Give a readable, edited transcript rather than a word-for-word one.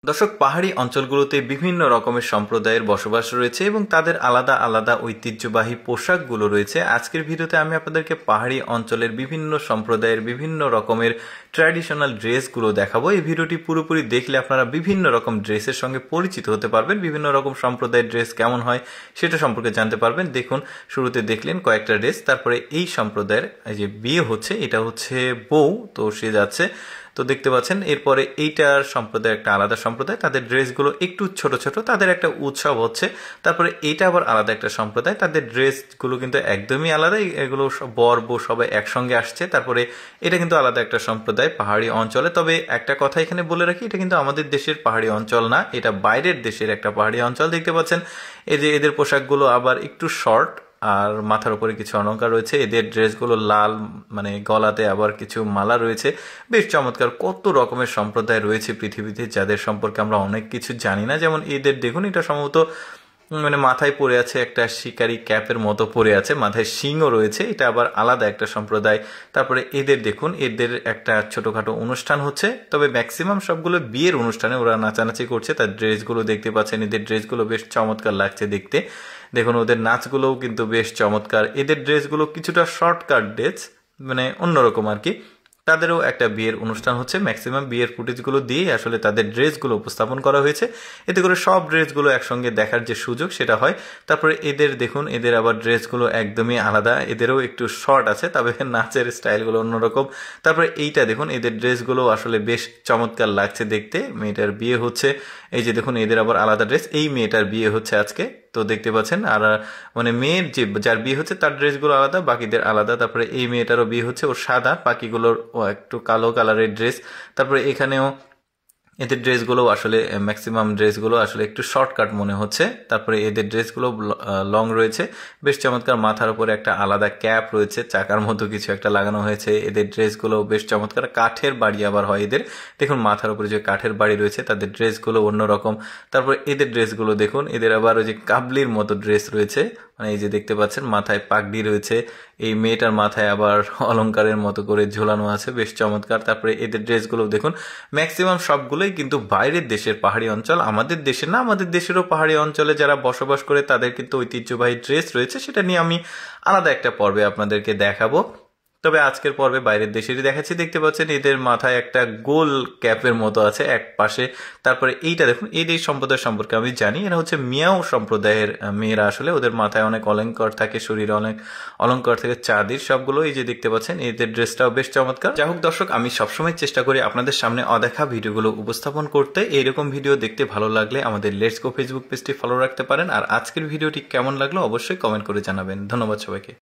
দর্শক, পাহাড়ি অঞ্চলগুলোতে বিভিন্ন রকমের সম্প্রদায়ের বসবাস রয়েছে এবং তাদের আলাদা আলাদা ঐতিহ্যবাহী পোশাকগুলো রয়েছে। আজকের ভিডিওতে আমি আপনাদেরকে পাহাড়ি অঞ্চলের বিভিন্ন সম্প্রদায়ের বিভিন্ন রকমের ট্র্যাডিশনাল ড্রেসগুলো দেখাবো। এই ভিডিওটি পুরোপুরি দেখলে আপনারা বিভিন্ন রকম ড্রেসের সঙ্গে পরিচিত হতে পারবেন, বিভিন্ন রকম সম্প্রদায়ের ড্রেস কেমন হয় সেটা সম্পর্কে জানতে পারবেন। দেখুন, শুরুতে দেখলেন কয়েকটা ড্রেস, তারপরে এই সম্প্রদায়ের এই যে বিয়ে হচ্ছে, এটা হচ্ছে বউ, তো সে যাচ্ছে, তো দেখতে পাচ্ছেন। এরপরে এইটার সম্প্রদায় একটা আলাদা সম্প্রদায়, তাদের ড্রেসগুলো একটু ছোট ছোট, তাদের একটা উৎসব হচ্ছে। তারপরে এইটা আবার আলাদা একটা সম্প্রদায়, তাদের ড্রেসগুলো কিন্তু একদমই আলাদা, এগুলো বর বউ সবাই একসঙ্গে আসছে। তারপরে এটা কিন্তু আলাদা একটা সম্প্রদায় পাহাড়ি অঞ্চলে। তবে একটা কথা এখানে বলে রাখি, এটা কিন্তু আমাদের দেশের পাহাড়ি অঞ্চল না, এটা বাইরের দেশের একটা পাহাড়ি অঞ্চল। দেখতে পাচ্ছেন এই যে এদের পোশাকগুলো আবার একটু শর্ট, আর মাথার উপরে কিছু অলংকার রয়েছে। এদের ড্রেসগুলো লাল, মানে গলাতে আবার কিছু মালা রয়েছে, বেশ চমৎকার। কত রকমের সম্প্রদায় রয়েছে পৃথিবীতে যাদের সম্পর্কে আমরা অনেক কিছু জানি না। যেমন এদের দেখুন, এটা সম্ভবত মানে মাথায় পরে আছে একটা শিকারি ক্যাপের মতো পরে আছে, মাথায় শিংও রয়েছে, এটা আবার আলাদা একটা সম্প্রদায়। তারপরে এদের দেখুন, এদের একটা ছোটখাটো অনুষ্ঠান হচ্ছে, তবে ম্যাক্সিমাম সবগুলো বিয়ের অনুষ্ঠানে ওরা নাচানাচি করছে। তার ড্রেসগুলো দেখতে পাচ্ছেন, এদের ড্রেসগুলো বেশ চমৎকার লাগছে দেখতে। দেখুন, ওদের নাচগুলোও কিন্তু বেশ চমৎকার। এদের ড্রেসগুলো কিছুটা শর্টকাট ড্রেস, মানে অন্যরকম আর কি। তাদেরও একটা বিয়ের অনুষ্ঠান হচ্ছে, ম্যাক্সিমাম বিয়ের ফুটেজগুলো দিয়ে আসলে তাদের ড্রেসগুলো উপস্থাপন করা হয়েছে, এতে করে সব ড্রেসগুলো একসঙ্গে দেখার যে সুযোগ সেটা হয়। তারপরে এদের দেখুন, এদের আবার ড্রেসগুলো একদমই আলাদা, এদেরও একটু শর্ট আছে, তবে নাচের স্টাইলগুলো অন্যরকম। তারপরে এইটা দেখুন, এদের ড্রেসগুলো আসলে বেশ চমৎকার লাগছে দেখতে। মেয়েটার বিয়ে হচ্ছে, এই যে দেখুন এদের আবার আলাদা ড্রেস, এই মেয়েটার বিয়ে হচ্ছে আজকে, তো দেখতে পাচ্ছেন। আর মানে মেয়ের যে যার বিয়ে হচ্ছে তার ড্রেসগুলো আলাদা, বাকিদের আলাদা। তারপরে এই মেয়েটারও বিয়ে হচ্ছে, ও সাদা, বাকিগুলোর ও একটু কালো কালারের ড্রেস। তারপরে এখানেও এদের ড্রেসগুলো আসলে ম্যাক্সিমাম ড্রেসগুলো আসলে একটু শর্টকাট মনে হচ্ছে। তারপরে এদের ড্রেসগুলো লং রয়েছে, বেশ চমৎকার। মাথার উপরে একটা আলাদা ক্যাপ রয়েছে, চাকার মতো কিছু একটা লাগানো হয়েছে। এদের ড্রেসগুলো বেশ চমৎকার, কাঠের বাড়ি আবার হয় এদের। দেখুন মাথার উপরে যে কাঠের বাড়ি রয়েছে, তাদের ড্রেসগুলো অন্যরকম। তারপরে এদের ড্রেসগুলো দেখুন, এদের আবার ওই যে কাবলির মতো ড্রেস রয়েছে, মানে এই যে দেখতে পাচ্ছেন মাথায় পাগড়ি রয়েছে। এই মেয়েটার মাথায় আবার অলংকারের মতো করে ঝোলানো আছে, বেশ চমৎকার। তারপরে এদের ড্রেসগুলো দেখুন, ম্যাক্সিমাম সবগুলোই কিন্তু বাইরের দেশের পাহাড়ি অঞ্চল, আমাদের দেশে না। আমাদের দেশেরও পাহাড়ি অঞ্চলে যারা বসবাস করে তাদের কিন্তু ঐতিহ্যবাহী ড্রেস রয়েছে, সেটা নিয়ে আমি আলাদা একটা পর্বে আপনাদেরকে দেখাবো। তবে আজকের পর্বে বাইরের দেশেরই দেখাচ্ছি। দেখতে পাচ্ছেন এদের মাথায় একটা গোল ক্যাপের মতো আছে এক পাশে। তারপরে এইটা দেখুন, এই সম্প্রদায় সম্পর্কে আমি জানি, এরা হচ্ছে মিয়াও সম্প্রদায়ের মেয়েরা। আসলে ওদের মাথায় অনেক অলংকার থাকে, শরীরে অনেক অলংকার থাকে, চাঁদির সবগুলো। এই যে দেখতে পাচ্ছেন এদের ড্রেসটাও বেশ চমৎকার। যাই হোক দর্শক, আমি সবসময় চেষ্টা করি আপনাদের সামনে অদেখা ভিডিওগুলো উপস্থাপন করতে। এইরকম ভিডিও দেখতে ভালো লাগলে আমাদের লেটস গো ফেসবুক পেজটি ফলো রাখতে পারেন। আর আজকের ভিডিওটি কেমন লাগলো অবশ্যই কমেন্ট করে জানাবেন। ধন্যবাদ সবাইকে।